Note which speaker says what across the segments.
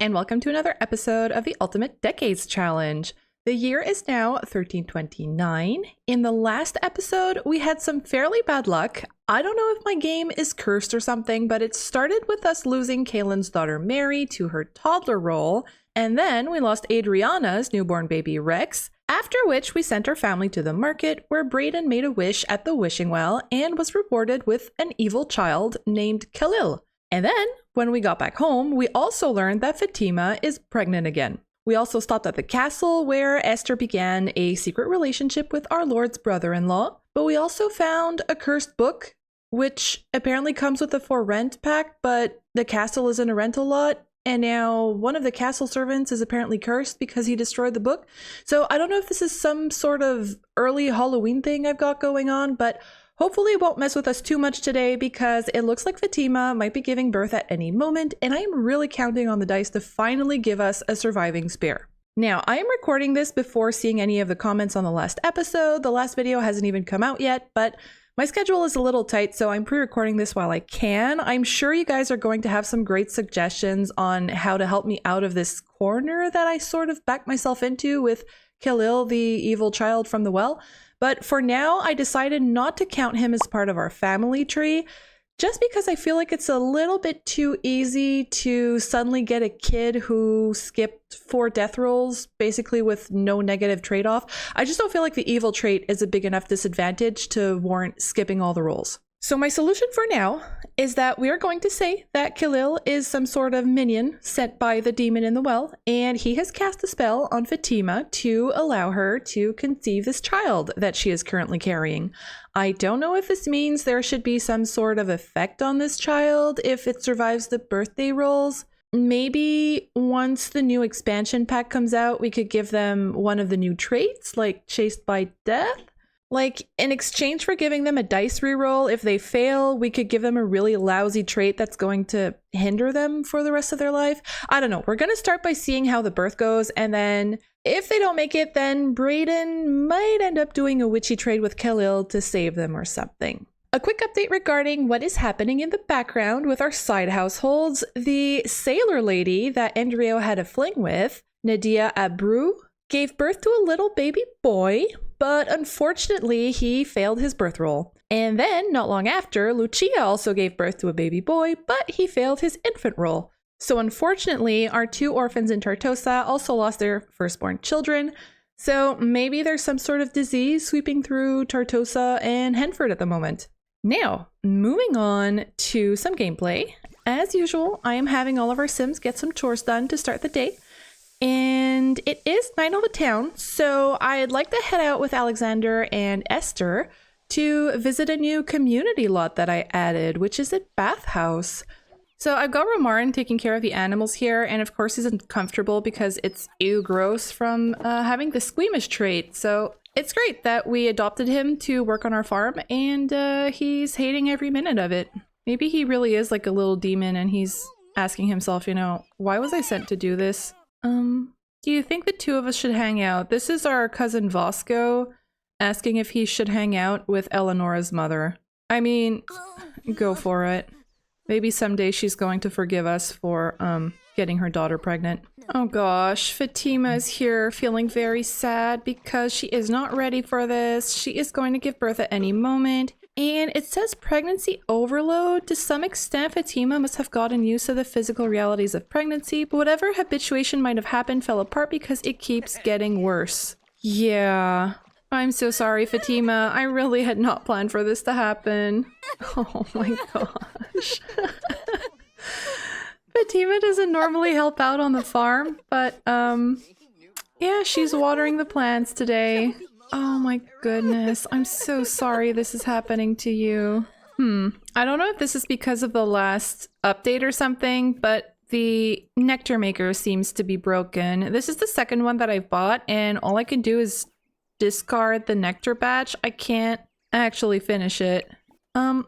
Speaker 1: and welcome to another episode of the Ultimate Decades Challenge. The year is now 1329. In the last episode, we had some fairly bad luck. I don't know if my game is cursed or something, but it started with us losing Kaylin's daughter Mary to her toddler role, and then we lost Adriana's newborn baby Rex, after which we sent our family to the market where Brayden made a wish at the wishing well and was rewarded with an evil child named Khalil. And then, when we got back home, we also learned that Fatima is pregnant again. We also stopped at the castle where Esther began a secret relationship with our lord's brother-in-law, but we also found a cursed book, which apparently comes with a for rent pack, but the castle is in a rental lot, and now one of the castle servants is apparently cursed because he destroyed the book. So I don't know if this is some sort of early Halloween thing I've got going on, but hopefully it won't mess with us too much today because it looks like Fatima might be giving birth at any moment, and I am really counting on the dice to finally give us a surviving spare. Now, I am recording this before seeing any of the comments on the last episode. The last video hasn't even come out yet, but my schedule is a little tight, so I'm pre-recording this while I can. I'm sure you guys are going to have some great suggestions on how to help me out of this corner that I sort of backed myself into with Khalil, the evil child from the well. But for now, I decided not to count him as part of our family tree, just because I feel like it's a little bit too easy to suddenly get a kid who skipped 4 death rolls, basically with no negative trade-off. I just don't feel like the evil trait is a big enough disadvantage to warrant skipping all the rolls. So my solution for now is that we are going to say that Khalil is some sort of minion sent by the demon in the well, and he has cast a spell on Fatima to allow her to conceive this child that she is currently carrying. I don't know if this means there should be some sort of effect on this child if it survives the birthday rolls. Maybe once the new expansion pack comes out, we could give them one of the new traits, like Chased by Death. Like, in exchange for giving them a dice reroll, if they fail, we could give them a really lousy trait that's going to hinder them for the rest of their life. I don't know. We're going to start by seeing how the birth goes, and then if they don't make it, then Brayden might end up doing a witchy trade with Khalil to save them or something. A quick update regarding what is happening in the background with our side households. The sailor lady that Andrea had a fling with, Nadia Abreu, gave birth to a little baby boy, but unfortunately he failed his birth roll. And then, not long after, Lucia also gave birth to a baby boy, but he failed his infant roll. So unfortunately, our 2 orphans in Tartosa also lost their firstborn children. So maybe there's some sort of disease sweeping through Tartosa and Henford at the moment. Now, moving on to some gameplay. As usual, I am having all of our Sims get some chores done to start the day. And it is night on the town, so I'd like to head out with Alexander and Esther to visit a new community lot that I added, which is at Bathhouse. So I've got Romarin taking care of the animals here, and of course he's uncomfortable because it's ew gross from having the squeamish trait. So it's great that we adopted him to work on our farm, and he's hating every minute of it. Maybe he really is like a little demon and he's asking himself, you know, why was I sent to do this? Do you think the 2 of us should hang out? This is our cousin Vasco asking if he should hang out with Eleonora's mother. I mean, go for it. Maybe someday she's going to forgive us for, getting her daughter pregnant. Oh gosh, Fatima is here feeling very sad because she is not ready for this. She is going to give birth at any moment. And it says pregnancy overload. To some extent, Fatima must have gotten used to the physical realities of pregnancy, but whatever habituation might have happened fell apart because it keeps getting worse. Yeah, I'm so sorry, Fatima. I really had not planned for this to happen. Oh my gosh. Fatima doesn't normally help out on the farm, but yeah, she's watering the plants today. Oh my goodness, I'm so sorry this is happening to you. I don't know if this is because of the last update or something, but the nectar maker seems to be broken. This is the second one that I've bought, and all I can do is discard the nectar batch. I can't actually finish it,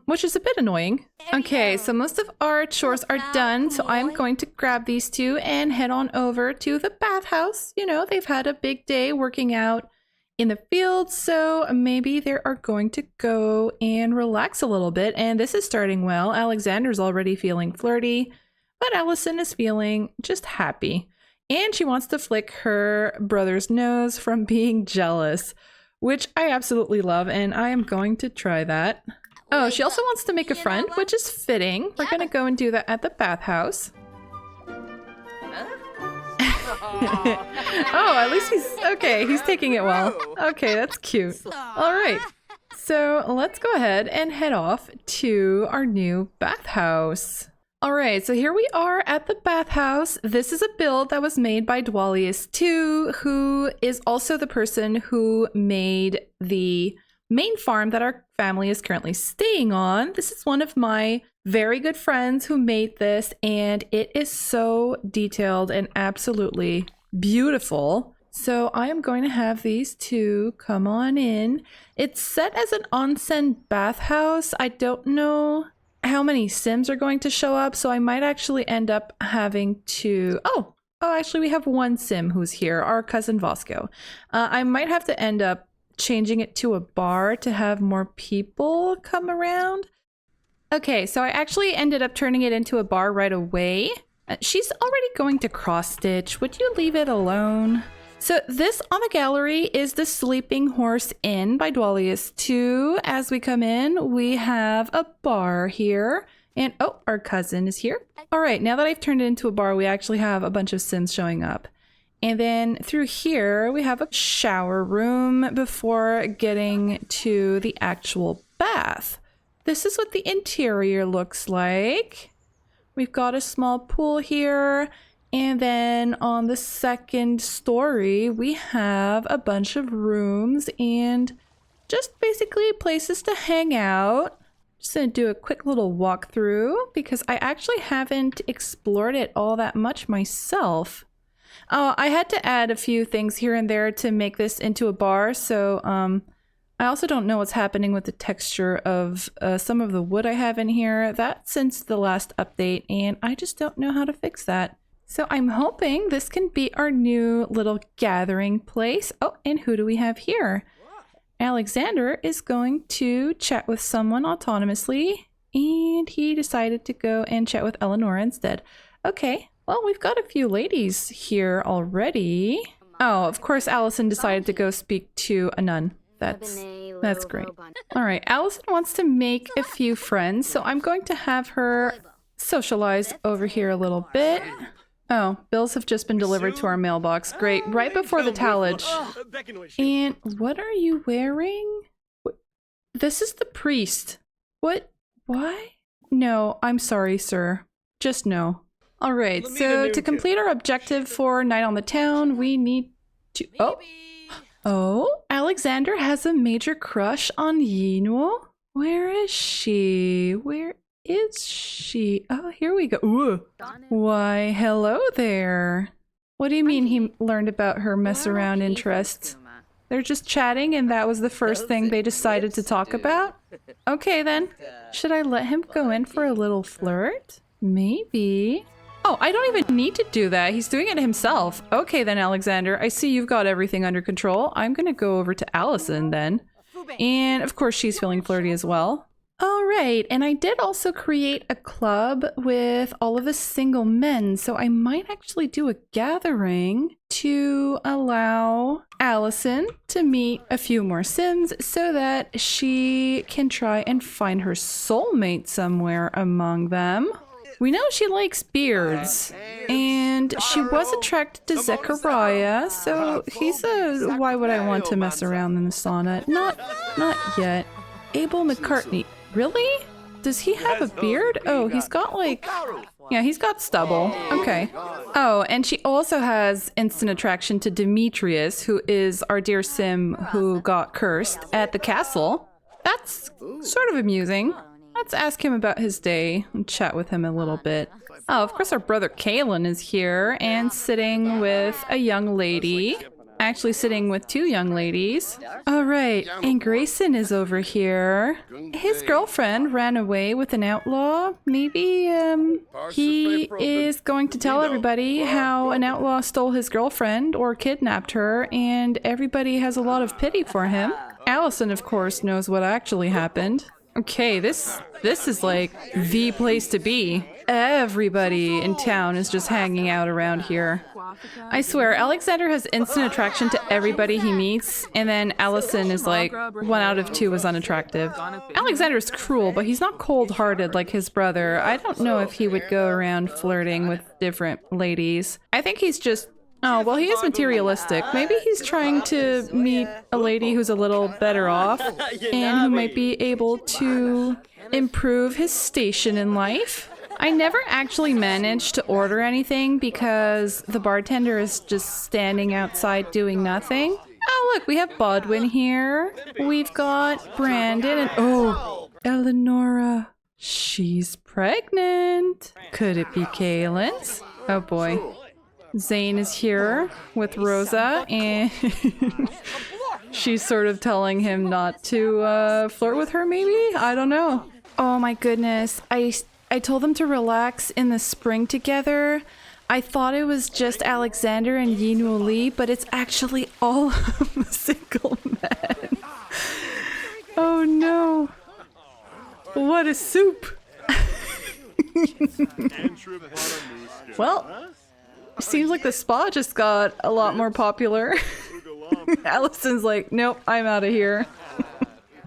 Speaker 1: which is a bit annoying. Okay, so most of our chores are done, so I'm going to grab these 2 and head on over to the bathhouse. You know, they've had a big day working out in the field, so maybe they are going to go and relax a little bit, and this is starting well. Alexander's already feeling flirty. But Alyson is feeling just happy. And she wants to flick her brother's nose from being jealous, which I absolutely love, and I am going to try that. Oh, she also wants to make a friend, which is fitting. We're gonna go and do that at the bathhouse. Oh, at least he's taking it well. Okay, that's cute. All right, so let's go ahead and head off to our new bathhouse. All right, so here we are at the bathhouse. This is a build that was made by Dwalius2, who is also the person who made the main farm that our family is currently staying on. This is one of my very good friends who made this, and it is so detailed and absolutely beautiful. So I am going to have these two come on in. It's set as an onsen bathhouse. I don't know how many Sims are going to show up, so I might actually end up having to... Oh, actually we have one Sim who's here, our cousin Vasco. I might have to end up changing it to a bar to have more people come around. Okay, so I actually ended up turning it into a bar right away. She's already going to cross-stitch. Would you leave it alone? So this on the gallery is the Sleeping Horse Inn by Dwalius2. As we come in, we have a bar here. And oh, our cousin is here. All right, now that I've turned it into a bar, we actually have a bunch of Sims showing up. And then through here, we have a shower room before getting to the actual bath. This is what the interior looks like. We've got a small pool here. And then on the second story, we have a bunch of rooms and just basically places to hang out. Just gonna do a quick little walkthrough because I actually haven't explored it all that much myself. Oh, I had to add a few things here and there to make this into a bar, so I also don't know what's happening with the texture of some of the wood I have in here. That's since the last update, and I just don't know how to fix that. So I'm hoping this can be our new little gathering place. Oh, and who do we have here? Alexander is going to chat with someone autonomously, and he decided to go and chat with Eleanor instead. Okay, well, we've got a few ladies here already. Oh, of course, Alyson decided to go speak to a nun. That's great. All right, Alyson wants to make a few friends, so I'm going to have her socialize over here a little bit. Oh, bills have just been delivered to our mailbox. Great, right before the tallage. And what are you wearing? This is the priest. What? Why? No, I'm sorry, sir. Just no. All right, so to complete our objective for Night on the Town, we need to... Oh, Alexander has a major crush on Yinwo? Where is she? Where is she? Oh, here we go. Ooh. Why, hello there. What do you mean he learned about her mess around interests? They're just chatting and that was the first thing they decided to talk about? Okay then. Should I let him go in for a little flirt? Maybe. Oh, I don't even need to do that. He's doing it himself. Okay then, Alexander. I see you've got everything under control. I'm gonna go over to Alyson then. And of course she's feeling flirty as well. All right, and I did also create a club with all of the single men, so I might actually do a gathering to allow Alyson to meet a few more Sims so that she can try and find her soulmate somewhere among them. We know she likes beards, and she was attracted to Zechariah, so he's a why would I want to mess around in the sauna? Not yet. Abel McCartney. Really? Does he have a beard? Oh, he's got like... Yeah, he's got stubble. Okay. Oh, and she also has instant attraction to Demetrius, who is our dear Sim who got cursed at the castle. That's sort of amusing. Let's ask him about his day and chat with him a little bit. Oh, of course our brother Kalen is here and sitting with a young lady. Actually sitting with two young ladies. All right, and Grayson is over here. His girlfriend ran away with an outlaw. Maybe he is going to tell everybody how an outlaw stole his girlfriend or kidnapped her, and everybody has a lot of pity for him. Alyson, of course, knows what actually happened. Okay, this is like the place to be. Everybody in town is just hanging out around here. I swear, Alexander has instant attraction to everybody he meets, and then Alyson is like 1 out of 2 is unattractive. Alexander's cruel, but he's not cold-hearted like his brother. I don't know if he would go around flirting with different ladies. I think he's just... Oh, well, he is materialistic. Maybe he's trying to meet a lady who's a little better off and who might be able to improve his station in life. I never actually managed to order anything because the bartender is just standing outside doing nothing. Oh, look, we have Bodwin here. We've got Brandon and... Oh, Eleonora. She's pregnant. Could it be Kaylin's? Oh, boy. Zane is here with Rosa, and she's sort of telling him not to flirt with her, maybe? I don't know. Oh my goodness. I told them to relax in the spring together. I thought it was just Alexander and Yinwu Li, but it's actually all of single men. Oh no. What a soup. Well... Seems like the spa just got a lot more popular. Alyson's like, nope, I'm out of here.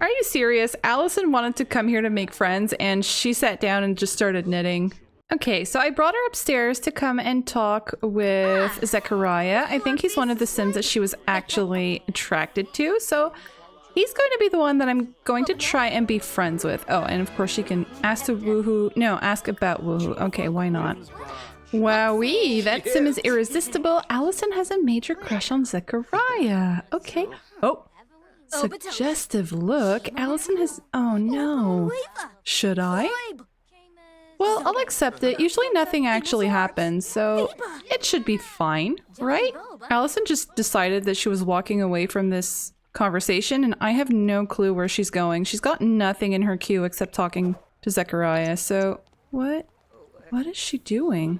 Speaker 1: Are you serious? Alyson wanted to come here to make friends and she sat down and just started knitting. Okay, so I brought her upstairs to come and talk with Zechariah. I think he's one of the Sims that she was actually attracted to, so he's going to be the one that I'm going to try and be friends with. Oh, and of course she can ask to woohoo. No, ask about woohoo. Okay, why not? Wowee, that Sim is irresistible. Alyson has a major crush on Zechariah. Okay. Oh, suggestive look. Alyson has... Oh no. Should I? Well, I'll accept it. Usually nothing actually happens, so it should be fine, right? Alyson just decided that she was walking away from this conversation, and I have no clue where she's going. She's got nothing in her queue except talking to Zechariah, so... What is she doing?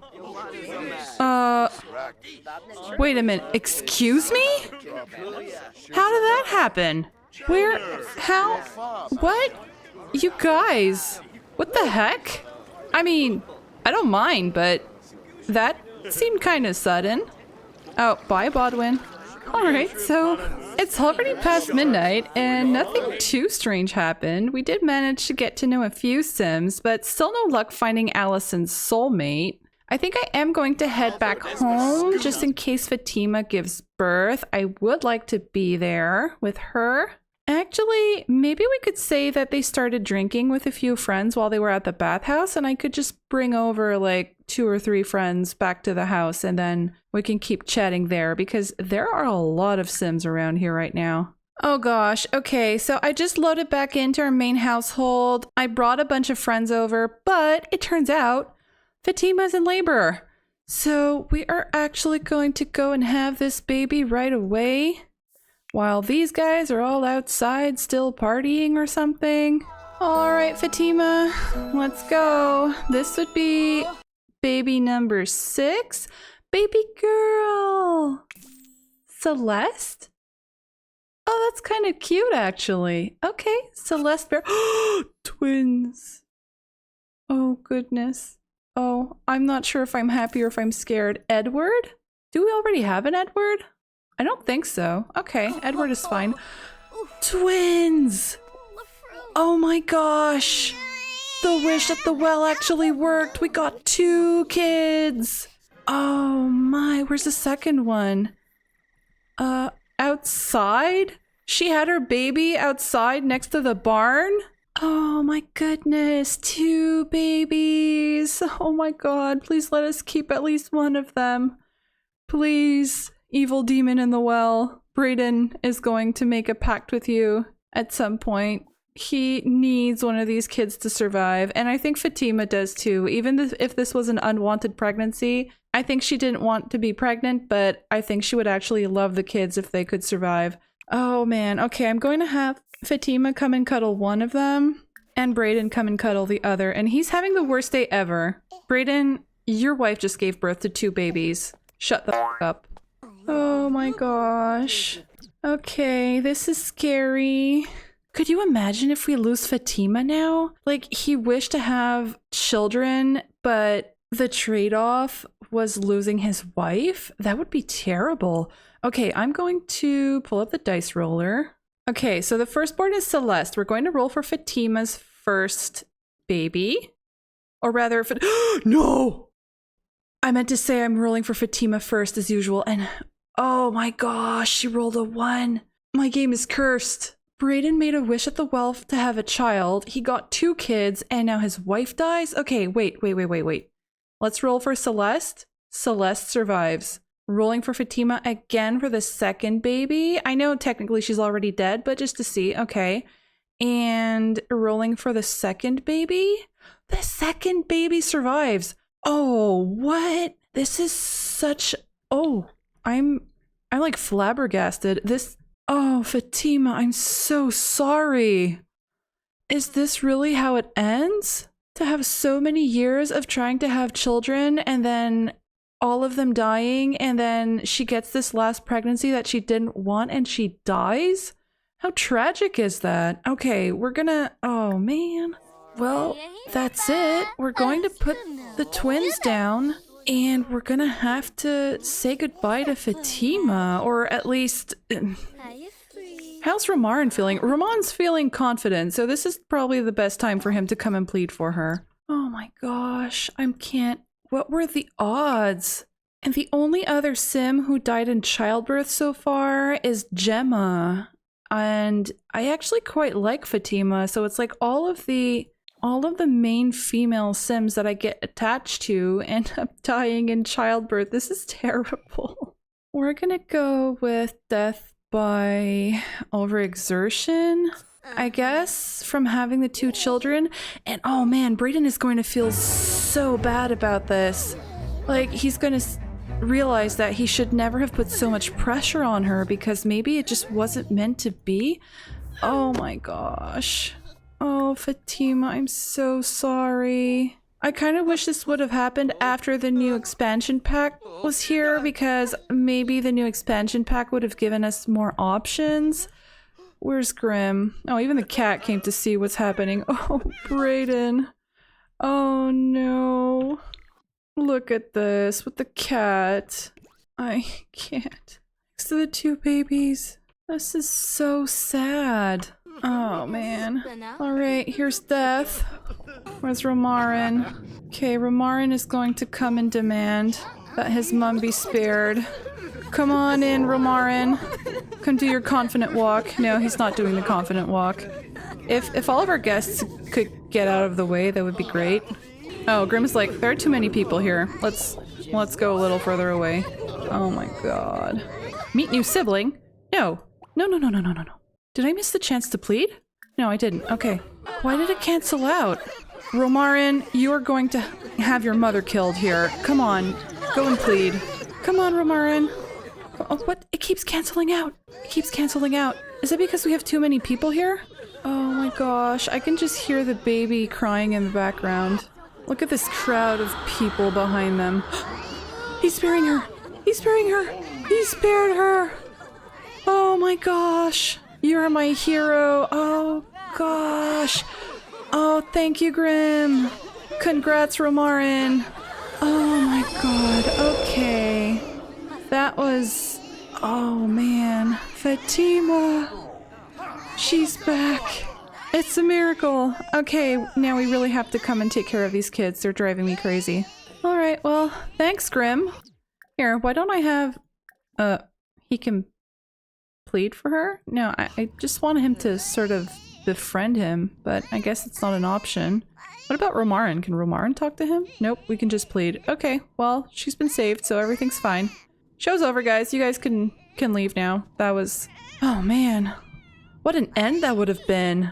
Speaker 1: Wait a minute. Excuse me? How did that happen? Where? How? What? You guys. What the heck? I mean, I don't mind, but that seemed kind of sudden. Oh, bye, Bodwin. Alright, so it's already past midnight and nothing too strange happened. We did manage to get to know a few Sims, but still no luck finding Alyson's soulmate. I think I am going to head back home just in case Fatima gives birth. I would like to be there with her. Actually, maybe we could say that they started drinking with a few friends while they were at the bathhouse, and I could just bring over like 2 or 3 friends back to the house, and then we can keep chatting there because there are a lot of Sims around here right now. Oh gosh, okay, so I just loaded back into our main household. I brought a bunch of friends over, but it turns out Fatima's in labor. So we are actually going to go and have this baby right away. While these guys are all outside still partying or something. Alright, Fatima, let's go. This would be baby number 6. Baby girl! Celeste? Oh, that's kind of cute, actually. Okay, Celeste Bear. Twins! Oh, goodness. Oh, I'm not sure if I'm happy or if I'm scared. Edward? Do we already have an Edward? I don't think so. Okay, Edward is fine. Twins! Oh my gosh! The wish at the well actually worked! We got 2 kids! Oh my, where's the second one? Outside? She had her baby outside next to the barn? Oh my goodness, 2 babies! Oh my god, please let us keep at least one of them. Please. Evil demon in the well. Brayden is going to make a pact with you at some point. He needs one of these kids to survive, and I think Fatima does too. Even if this was an unwanted pregnancy, I think she didn't want to be pregnant, but I think she would actually love the kids if they could survive. Oh man, okay, I'm going to have Fatima come and cuddle one of them, and Brayden come and cuddle the other, and he's having the worst day ever. Brayden, your wife just gave birth to 2 babies. Shut the f up. Oh my gosh. Okay, this is scary. Could you imagine if we lose Fatima now? Like, he wished to have children, but the trade-off was losing his wife? That would be terrible. Okay, I'm going to pull up the dice roller. Okay, so the firstborn is Celeste. We're going to roll for Fatima's first baby. Or rather, no! I meant to say I'm rolling for Fatima first as usual, and oh my gosh, she rolled a 1. My game is cursed. Brayden made a wish at the well to have a child. He got 2 kids, and now his wife dies? Okay, wait. Let's roll for Celeste. Celeste survives. Rolling for Fatima again for the second baby. I know technically she's already dead, but just to see. Okay. And rolling for the second baby. The second baby survives. Oh, what? This is such... Oh, I'm like flabbergasted. Oh, Fatima, I'm so sorry. Is this really how it ends? To have so many years of trying to have children and then all of them dying, and then she gets this last pregnancy that she didn't want and she dies? How tragic is that? Okay, we're gonna... Oh, man. Well, that's it. We're going to put the twins down, and we're gonna have to say goodbye to Fatima, or at least... How's Romarin feeling? Roman's feeling confident, so this is probably the best time for him to come and plead for her. Oh my gosh, I can't... What were the odds? And the only other sim who died in childbirth so far is Gemma. And I actually quite like Fatima, so it's like all of the main female sims that I get attached to end up dying in childbirth. This is terrible. We're gonna go with death by overexertion, I guess, from having the 2 children. And oh man, Brayden is going to feel so bad about this. Like, he's gonna realize that he should never have put so much pressure on her because maybe it just wasn't meant to be. Oh my gosh. Oh, Fatima, I'm so sorry. I kind of wish this would have happened after the new expansion pack was here, because maybe the new expansion pack would have given us more options. Where's Grim? Oh, even the cat came to see what's happening. Oh, Brayden. Oh no. Look at this with the cat. I can't. Next to the 2 babies. This is so sad. Oh man. Alright, here's death. Where's Romarin? Okay, Romarin is going to come and demand that his mum be spared. Come on in, Romarin. Come do your confident walk. No, he's not doing the confident walk. If all of our guests could get out of the way, that would be great. Oh, Grim is like, there are too many people here. Let's go a little further away. Oh my god. Meet new sibling? No. No. Did I miss the chance to plead? No, I didn't. Okay. Why did it cancel out? Romarin, you are going to have your mother killed here. Come on. Go and plead. Come on, Romarin. Oh, what? It keeps canceling out. It keeps canceling out. Is it because we have too many people here? Oh my gosh. I can just hear the baby crying in the background. Look at this crowd of people behind them. He's sparing her. He's sparing her. He spared her. Oh my gosh. You're my hero. Oh gosh. Oh, thank you, Grim. Congrats, Romarin. Oh my god. Okay. That was... Oh man. Fatima. She's back. It's a miracle. Okay, now we really have to come and take care of these kids. They're driving me crazy. Alright, well, thanks, Grim. Here, why don't I have... he can plead for her? No, I just want him to sort of befriend him, but I guess it's not an option. What about Romarin? Can Romarin talk to him? Nope, we can just plead. Okay, well, she's been saved, so everything's fine. Show's over, guys. You guys can leave now. That was... Oh, man. What an end that would have been.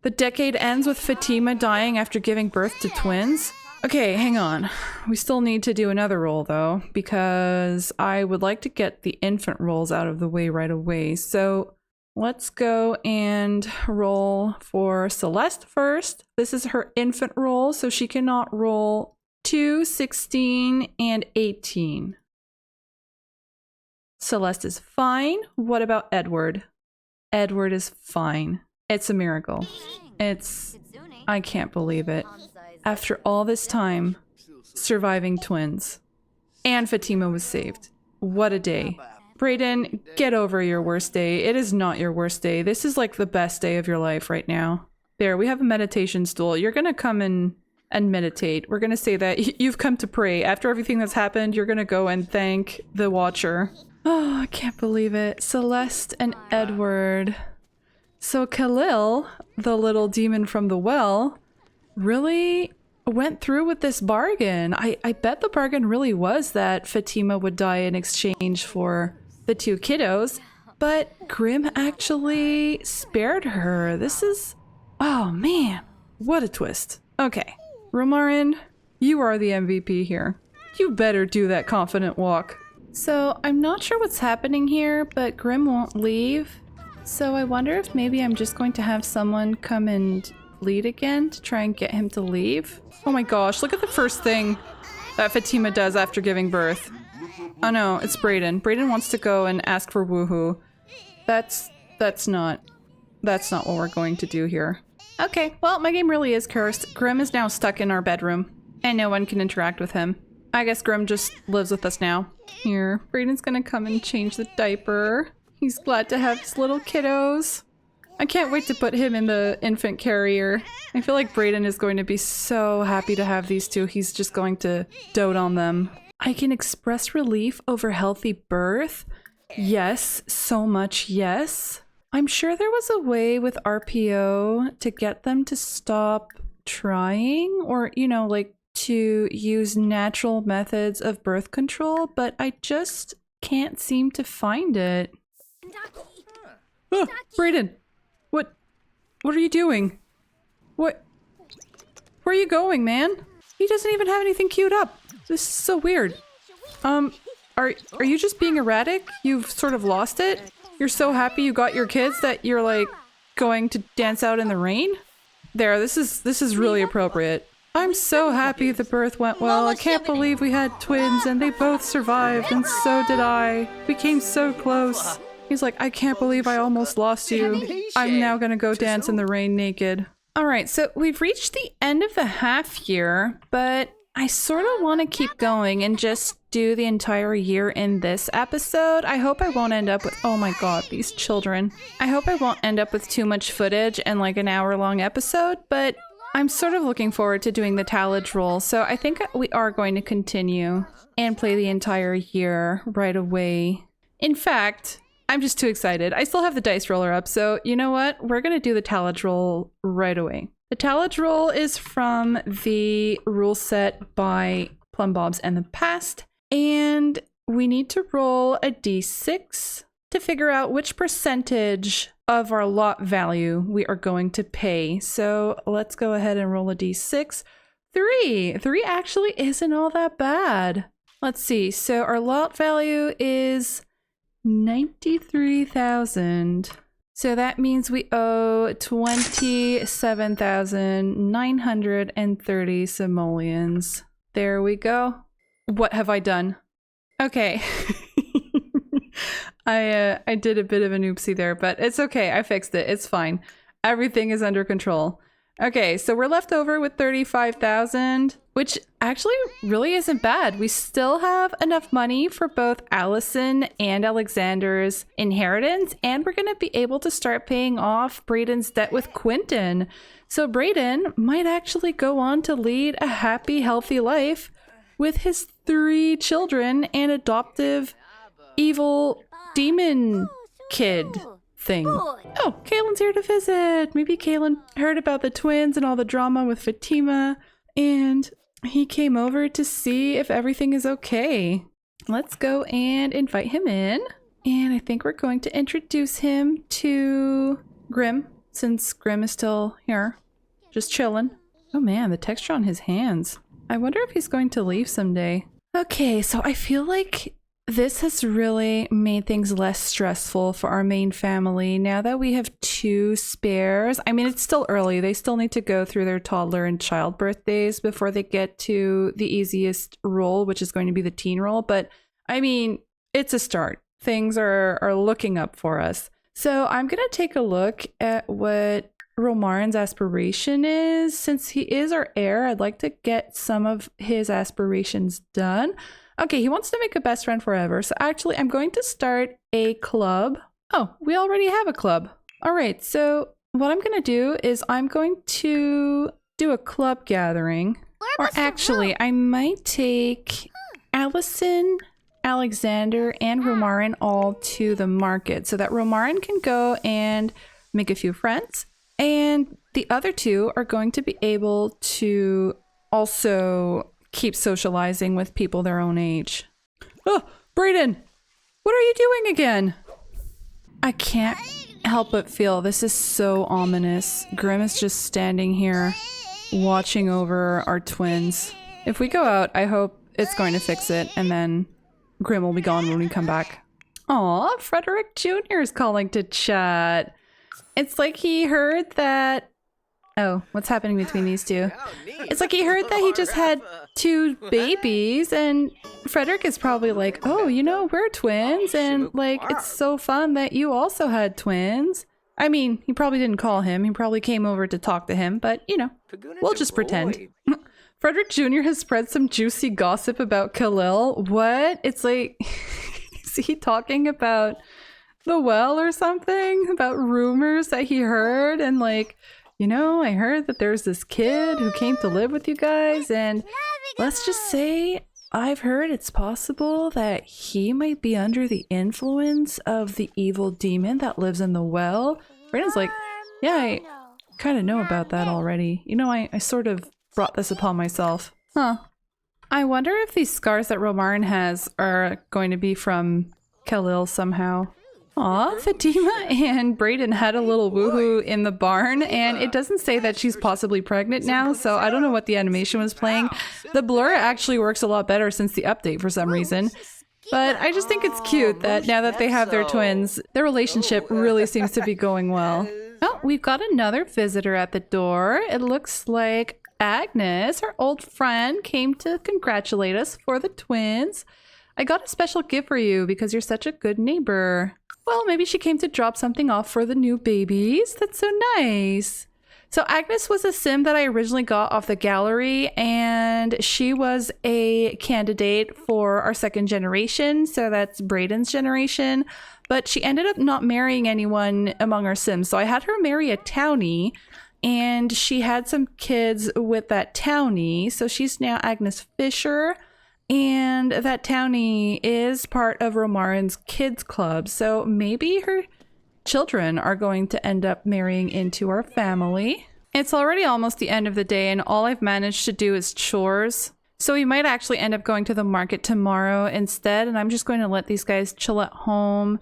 Speaker 1: The decade ends with Fatima dying after giving birth to twins? Okay, hang on. We still need to do another roll, though, because I would like to get the infant rolls out of the way right away. So let's go and roll for Celeste first. This is her infant roll, so she cannot roll 2, 16, and 18. Celeste is fine. What about Edward? Edward is fine. It's a miracle. I can't believe it. After all this time, surviving twins. And Fatima was saved. What a day. Brayden, get over your worst day. It is not your worst day. This is like the best day of your life right now. There, we have a meditation stool. You're gonna come in and meditate. We're gonna say that you've come to pray. After everything that's happened, you're gonna go and thank the Watcher. Oh, I can't believe it. Celeste and Edward. So Khalil, the little demon from the well, really went through with this bargain. I bet the bargain really was that Fatima would die in exchange for the two kiddos, but Grim actually spared her. This is... oh man, what a twist. Okay, Romarin, you are the MVP here. You better do that confident walk. So I'm not sure what's happening here, but Grim won't leave. So I wonder if maybe I'm just going to have someone come and lead again to try and get him to leave. Oh my gosh, look at the first thing that Fatima does after giving birth. Oh no, it's Brayden. Brayden wants to go and ask for woohoo. That's not what we're going to do here. Okay, well, my game really is cursed. Grim is now stuck in our bedroom, and no one can interact with him. I guess Grim just lives with us now. Here, Brayden's gonna come and change the diaper. He's glad to have his little kiddos. I can't wait to put him in the infant carrier. I feel like Brayden is going to be so happy to have these two. He's just going to dote on them. I can express relief over healthy birth. Yes, so much yes. I'm sure there was a way with RPO to get them to stop trying or, you know, like to use natural methods of birth control, but I just can't seem to find it. Oh, Brayden! What are you doing? Where are you going, man? He doesn't even have anything queued up. This is so weird. Are you just being erratic? You've sort of lost it? You're so happy you got your kids that you're like going to dance out in the rain? There, this is really appropriate. I'm so happy the birth went well. I can't believe we had twins and they both survived, and so did I. We came so close. He's like, I can't believe I almost lost you. I'm now gonna go dance in the rain naked. Alright, so we've reached the end of the half year, but I sort of want to keep going and just do the entire year in this episode. I hope I won't end up with... oh my god, these children. I hope I won't end up with too much footage and like an hour-long episode, but I'm sort of looking forward to doing the Tallage role, so I think we are going to continue and play the entire year right away. In fact, I'm just too excited. I still have the dice roller up, so you know what? We're gonna do the Tallage roll right away. The Tallage roll is from the rule set by Plumbobs and the Past, and we need to roll a d6 to figure out which percentage of our lot value we are going to pay. So let's go ahead and roll a d6. 3! 3 actually isn't all that bad. Let's see. So our lot value is 93,000. So that means we owe 27,930 simoleons. There we go. What have I done? Okay. I did a bit of an oopsie there, but it's okay. I fixed it. It's fine. Everything is under control. Okay, so we're left over with 35,000, which actually really isn't bad. We still have enough money for both Alyson and Alexander's inheritance, and we're going to be able to start paying off Brayden's debt with Quentin. So Brayden might actually go on to lead a happy, healthy life with his 3 children and adoptive evil demon kid thing. Oh, Kaylin's here to visit. Maybe Kaylin heard about the twins and all the drama with Fatima, and he came over to see if everything is okay. Let's go and invite him in. And I think we're going to introduce him to Grim, since Grim is still here, just chilling. Oh man, the texture on his hands. I wonder if he's going to leave someday. Okay, so I feel like this has really made things less stressful for our main family now that we have 2 spares. I mean, it's still early. They still need to go through their toddler and childbirth days before they get to the easiest role, which is going to be the teen role. But I mean, it's a start. Things are looking up for us. So I'm gonna take a look at what Romarin's aspiration is. Since he is our heir, I'd like to get some of his aspirations done. Okay, he wants to make a best friend forever. So actually, I'm going to start a club. Oh, we already have a club. All right, so what I'm gonna do is I'm going to do a club gathering. Or actually, I might take Alyson, Alexander, and Romarin all to the market so that Romarin can go and make a few friends. And the other two are going to be able to also keep socializing with people their own age. Oh, Brayden! What are you doing again? I can't help but feel this is so ominous. Grim is just standing here watching over our twins. If we go out, I hope it's going to fix it, and then Grim will be gone when we come back. Aw, Frederick Jr. is calling to chat. It's like he heard that... Oh, what's happening between these two? It's like he heard that he just had 2 babies, and Frederick is probably like, oh, you know, we're twins, and like, it's so fun that you also had twins. I mean, he probably didn't call him. He probably came over to talk to him, but, you know, we'll just pretend. Frederick Jr. has spread some juicy gossip about Khalil. What? It's like, is he talking about the well or something? About rumors that he heard? And like, you know, I heard that there's this kid who came to live with you guys, and let's just say I've heard it's possible that he might be under the influence of the evil demon that lives in the well. Brayden's like, yeah, I kind of know about that already. You know, I sort of brought this upon myself. Huh. I wonder if these scars that Romarin has are going to be from Khalil somehow. Aw, Fatima and Brayden had a little woohoo in the barn, and it doesn't say that she's possibly pregnant now, so I don't know what the animation was playing. The blur actually works a lot better since the update for some reason. But I just think it's cute that now that they have their twins, their relationship really seems to be going well. Oh, we've got another visitor at the door. It looks like Agnes, our old friend, came to congratulate us for the twins. I got a special gift for you because you're such a good neighbor. Well, maybe she came to drop something off for the new babies. That's so nice. So Agnes was a sim that I originally got off the gallery, and she was a candidate for our 2nd generation. So that's Brayden's generation. But she ended up not marrying anyone among our sims. So I had her marry a townie, and she had some kids with that townie. So she's now Agnes Fisher. And that townie is part of Romarin's kids club, so maybe her children are going to end up marrying into our family. It's already almost the end of the day, and all I've managed to do is chores. So we might actually end up going to the market tomorrow instead, and I'm just going to let these guys chill at home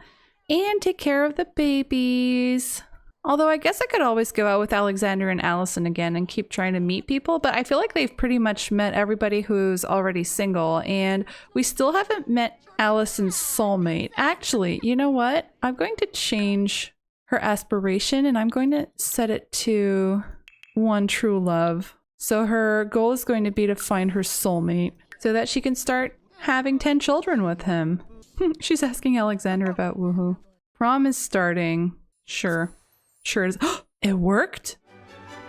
Speaker 1: and take care of the babies. Although I guess I could always go out with Alexander and Alyson again and keep trying to meet people, but I feel like they've pretty much met everybody who's already single, and we still haven't met Alyson's soulmate. Actually, you know what? I'm going to change her aspiration, and I'm going to set it to one true love. So her goal is going to be to find her soulmate so that she can start having 10 children with him. She's asking Alexander about woohoo. Prom is starting. Sure. Sure it is. It worked?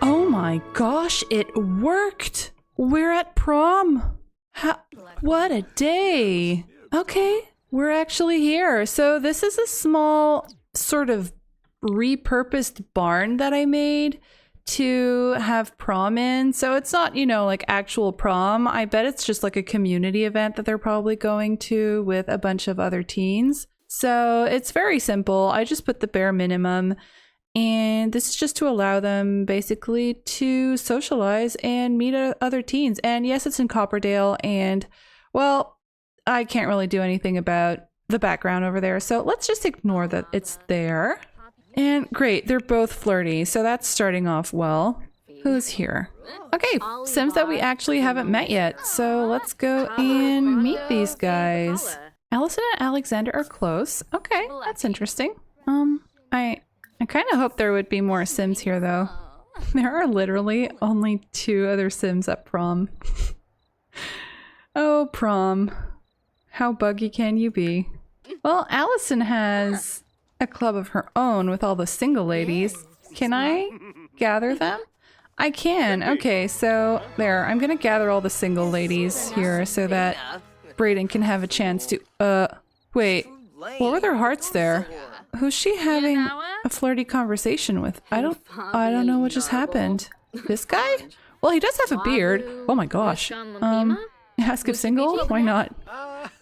Speaker 1: Oh my gosh, it worked! We're at prom! What a day! Okay, we're actually here. So this is a small sort of repurposed barn that I made to have prom in. So it's not, you know, like actual prom. I bet it's just like a community event that they're probably going to with a bunch of other teens. So it's very simple. I just put the bare minimum. And this is just to allow them basically to socialize and meet other teens. And yes, it's in Copperdale, and well, I can't really do anything about the background over there. So let's just ignore that it's there. And great, they're both flirty. So that's starting off well. Who's here? Okay, sims that we actually haven't met yet. So let's go and meet these guys. Alyson and Alexander are close. Okay, that's interesting. I kind of hope there would be more sims here, though. There are literally only 2 other sims at prom. Oh, prom. How buggy can you be? Well, Alyson has
Speaker 2: a club of her own with all the single ladies. Can I gather them? I can. Okay, so there. I'm gonna gather all the single ladies here so that Brayden can have a chance to, wait. What were their hearts there? Who's she having a flirty conversation with? I don't know what just happened. This guy? Well, he does have a beard. Oh my gosh. Ask if single? Why not?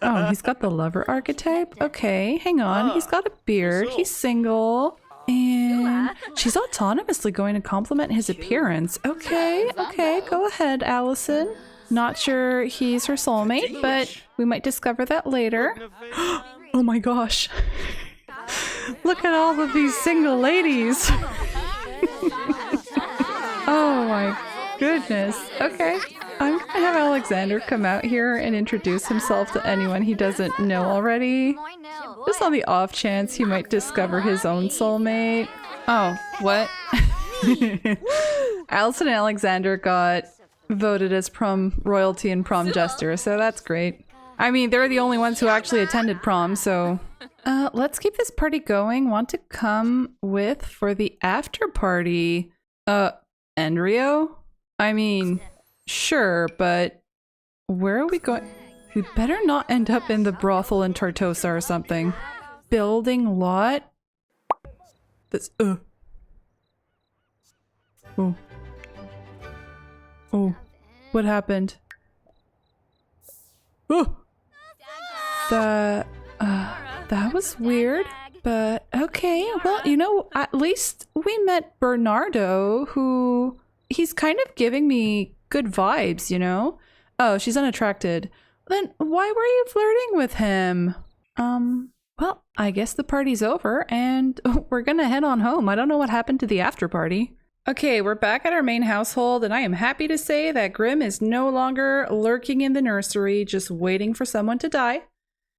Speaker 2: Oh, he's got the lover archetype? Okay, hang on. He's got a beard. He's single. And she's autonomously going to compliment his appearance. Okay, okay, go ahead, Alyson. Not sure he's her soulmate, but we might discover that later. Oh my gosh. Look at all of these single ladies. Oh my goodness. Okay. I'm gonna have Alexander come out here and introduce himself to anyone he doesn't know already. Just on the off chance he might discover his own soulmate. Oh, what? Alyson and Alexander got voted as prom royalty and prom jester, so that's great. I mean, they're the only ones who actually attended prom, so... let's keep this party going. Want to come with for the after party? Enrio? I mean... Sure, but where are we going? We better not end up in the brothel in Tartosa or something. Building lot? That's, Oh. Oh. What happened? Oh! That was weird, but okay. Well, you know, at least we met Bernardo, who... He's kind of giving me good vibes, you know? Oh, she's unattracted. Then why were you flirting with him? Well, I guess the party's over and we're gonna head on home. I don't know what happened to the after party. Okay, we're back at our main household and I am happy to say that Grim is no longer lurking in the nursery, just waiting for someone to die.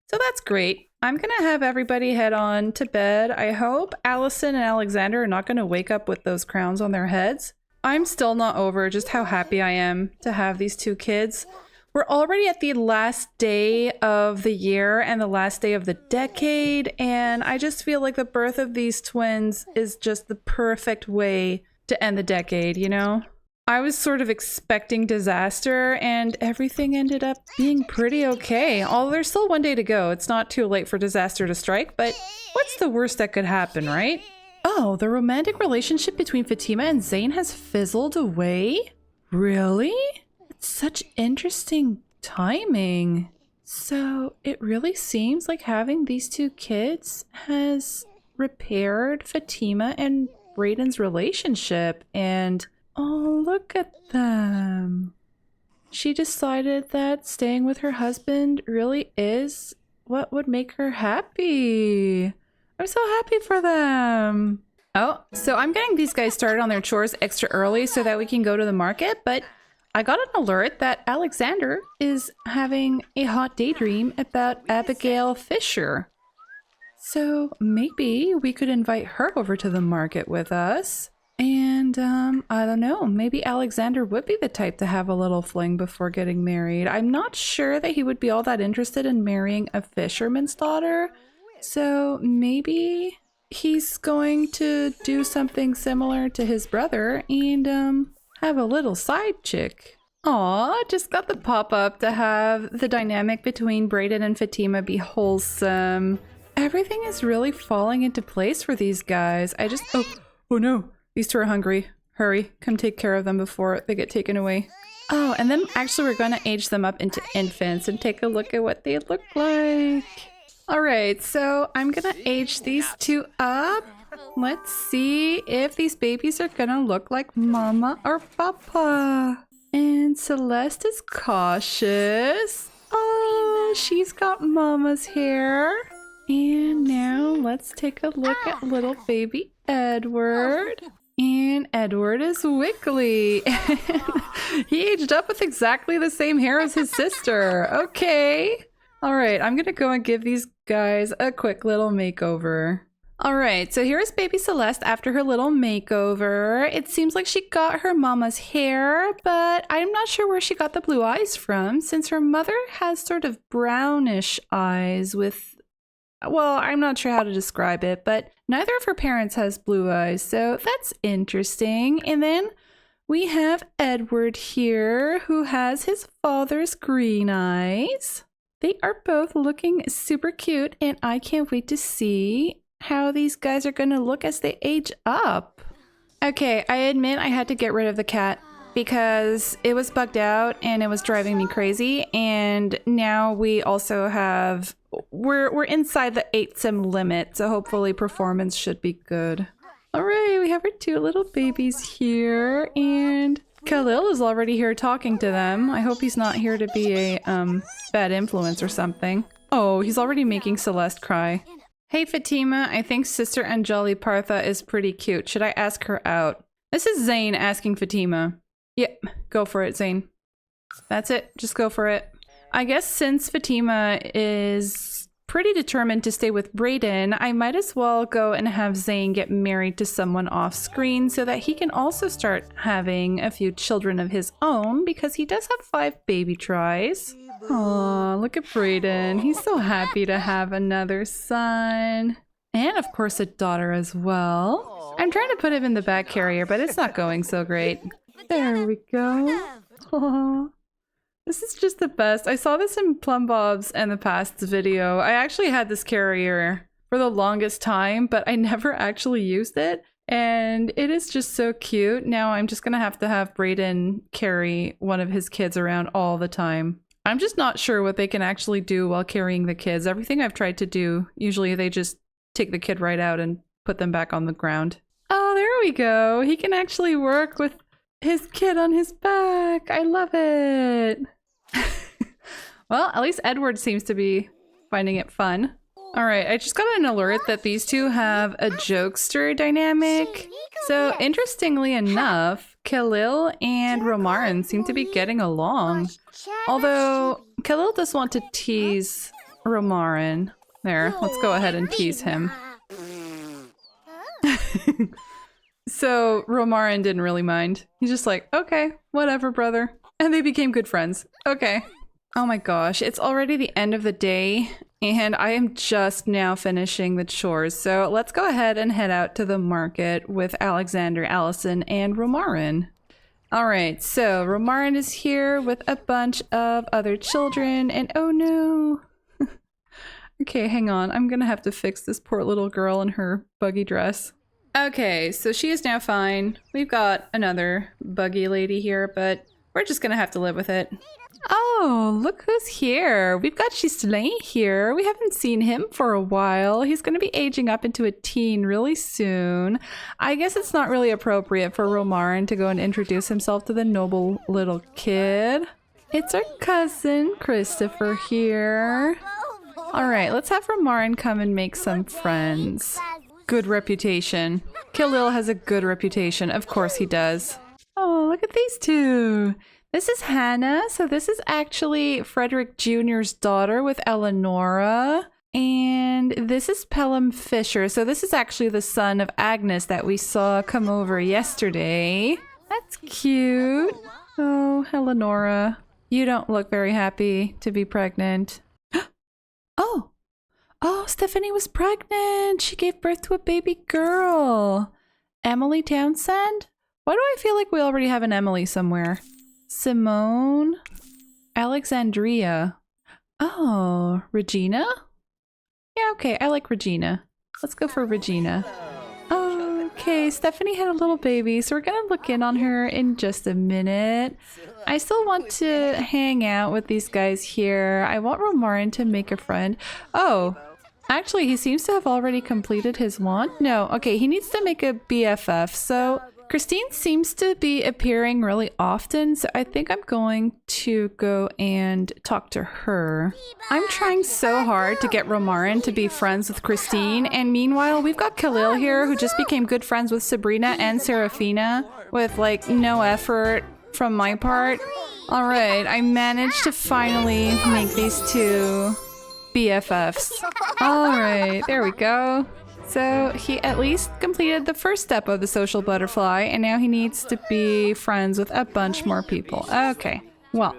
Speaker 2: So that's great. I'm gonna have everybody head on to bed. I hope Alyson and Alexander are not gonna wake up with those crowns on their heads. I'm still not over just how happy I am to have these two kids. We're already at the last day of the year and the last day of the decade, and I just feel like the birth of these twins is just the perfect way to end the decade, you know? I was sort of expecting disaster, and everything ended up being pretty okay. Although there's still one day to go. It's not too late for disaster to strike, but what's the worst that could happen, right? Oh, the romantic relationship between Fatima and Zane has fizzled away? Really? It's such interesting timing. So it really seems like having these two kids has repaired Fatima and Brayden's relationship, and oh, look at them. She decided that staying with her husband really is what would make her happy. I'm so happy for them. Oh, so I'm getting these guys started on their chores extra early so that we can go to the market, but I got an alert that Alexander is having a hot daydream about Abigail Fisher. So maybe we could invite her over to the market with us. And I don't know, maybe Alexander would be the type to have a little fling before getting married. I'm not sure that he would be all that interested in marrying a fisherman's daughter. So maybe he's going to do something similar to his brother and have a little side chick. Aw, just got the pop-up to have the dynamic between Brayden and Fatima be wholesome. Everything is really falling into place for these guys. Oh no, these two are hungry. Hurry, come take care of them before they get taken away. Oh, and then actually we're gonna age them up into infants and take a look at what they look like. Alright, so I'm gonna age these two up. Let's see if these babies are gonna look like Mama or Papa. And Celeste is cautious. Oh, she's got Mama's hair. And now let's take a look at little baby Edward. And Edward is wiggly. He aged up with exactly the same hair as his sister. Okay. Alright, I'm gonna go and give these guys a quick little makeover. Alright, so here's baby Celeste after her little makeover. It seems like she got her mama's hair, but I'm not sure where she got the blue eyes from, since her mother has sort of brownish eyes with well, I'm not sure how to describe it, but neither of her parents has blue eyes, so that's interesting. And then we have Edward here, who has his father's green eyes. They are both looking super cute, and I can't wait to see how these guys are going to look as they age up. Okay, I admit I had to get rid of the cat because it was bugged out and it was driving me crazy. And now we also have, we're inside the 8 sim limit, so hopefully performance should be good. All right, we have our 2 little babies here, and Khalil is already here talking to them. I hope he's not here to be a bad influence or something. Oh, he's already making Celeste cry. Hey Fatima, I think Sister Anjali Partha is pretty cute. Should I ask her out? This is Zane asking Fatima. Yep, go for it, Zane. That's it, just go for it. I guess since Fatima is pretty determined to stay with Brayden, I might as well go and have Zane get married to someone off screen so that he can also start having a few children of his own, because he does have 5 baby tries. Aw, look at Brayden. He's so happy to have another son. And of course a daughter as well. I'm trying to put him in the back carrier, but it's not going so great. There we go. Aww. This is just the best. I saw this in Plum Bob's and the Past's video. I actually had this carrier for the longest time, but I never actually used it. And it is just so cute. Now I'm just gonna have to have Brayden carry one of his kids around all the time. I'm just not sure what they can actually do while carrying the kids. Everything I've tried to do, usually they just take the kid right out and put them back on the ground. Oh, there we go. He can actually work with his kid on his back. I love it. Well, at least Edward seems to be finding it fun. All right, I just got an alert that these two have a jokester dynamic. So interestingly enough, Khalil and Romarin seem to be getting along. Although Khalil does want to tease Romarin. There, let's go ahead and tease him. So Romarin didn't really mind. He's just like, okay, whatever, brother. And they became good friends. Okay. Oh my gosh, it's already the end of the day, and I am just now finishing the chores. So let's go ahead and head out to the market with Alexander, Alyson, and Romarin. All right, so Romarin is here with a bunch of other children, and oh no. Okay, hang on. I'm gonna have to fix this poor little girl in her buggy dress. Okay, so she is now fine. We've got another buggy lady here, but we're just gonna have to live with it. Oh, look who's here. We've got Ghislain here. We haven't seen him for a while. He's going to be aging up into a teen really soon. I guess it's not really appropriate for Romarin to go and introduce himself to the noble little kid. It's our cousin, Christopher, here. All right, let's have Romarin come and make some friends. Good reputation. Khalil has a good reputation. Of course he does. Oh, look at these two. This is Hannah. So this is actually Frederick Jr.'s daughter with Eleonora. And this is Pelham Fisher. So this is actually the son of Agnes that we saw come over yesterday. That's cute. Oh, Eleonora. You don't look very happy to be pregnant. Oh, Stefanie was pregnant. She gave birth to a baby girl. Emily Townsend? Why do I feel like we already have an Emily somewhere? Simone? Alexandria? Oh, Regina? Yeah, okay, I like Regina. Let's go for Regina. Okay, Stefanie had a little baby, so we're gonna look in on her in just a minute. I still want to hang out with these guys here. I want Romarin to make a friend. Oh, actually, he seems to have already completed his want. No, okay, he needs to make a BFF. So Christine seems to be appearing really often, so I think I'm going to go and talk to her. I'm trying so hard to get Romarin to be friends with Christine, and meanwhile, we've got Khalil here who just became good friends with Sabrina and Serafina with like no effort from my part. All right, I managed to finally make these two BFFs. All right, there we go. So he at least completed the first step of the social butterfly, and now he needs to be friends with a bunch more people. Okay, well,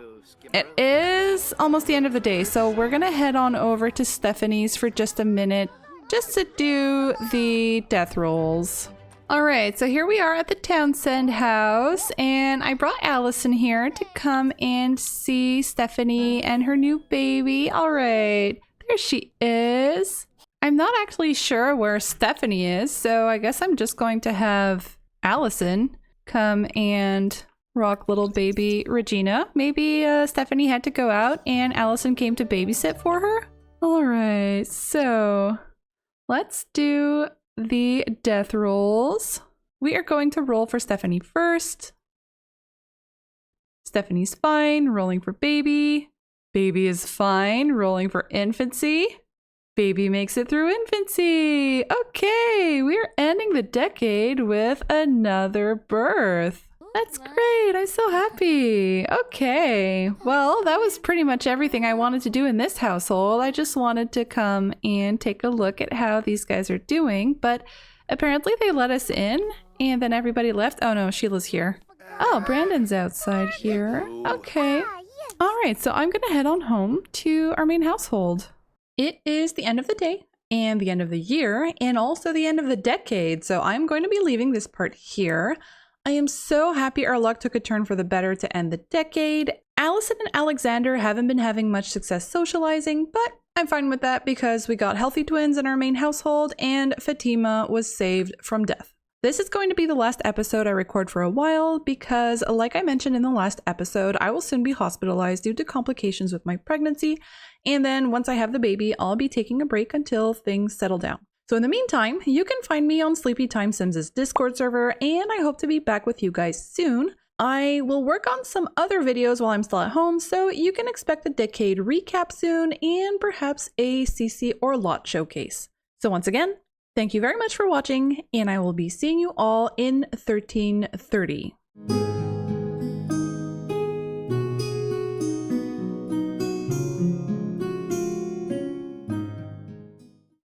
Speaker 2: it is almost the end of the day, so we're gonna head on over to Stefanie's for just a minute, just to do the death rolls. All right, so here we are at the Townsend house, and I brought Alyson here to come and see Stefanie and her new baby. All right, there she is. I'm not actually sure where Stefanie is, so I guess I'm just going to have Alyson come and rock little baby Regina. Maybe Stefanie had to go out and Alyson came to babysit for her. All right, so let's do the death rolls. We are going to roll for Stefanie first. Stefanie's fine, rolling for baby. Baby is fine, rolling for infancy. Baby makes it through infancy. Okay, we're ending the decade with another birth. That's great. I'm so happy. Okay. Well, that was pretty much everything I wanted to do in this household. I just wanted to come and take a look at how these guys are doing, but apparently they let us in and then everybody left. Oh no, Sheila's here. Oh, Brandon's outside here. Okay. All right, so I'm going to head on home to our main household.
Speaker 1: It is the end of the day and the end of the year and also the end of the decade, so I'm going to be leaving this part here. I am so happy our luck took a turn for the better to end the decade. Alyson and Alexander haven't been having much success socializing, but I'm fine with that because we got healthy twins in our main household and Fatima was saved from death. This is going to be the last episode I record for a while because, like I mentioned in the last episode, I will soon be hospitalized due to complications with my pregnancy, and then once I have the baby, I'll be taking a break until things settle down. So in the meantime, you can find me on Sleepy Time Sims' Discord server, and I hope to be back with you guys soon. I will work on some other videos while I'm still at home, so you can expect a decade recap soon and perhaps a CC or lot showcase. So once again, thank you very much for watching, and I will be seeing you all in 1330.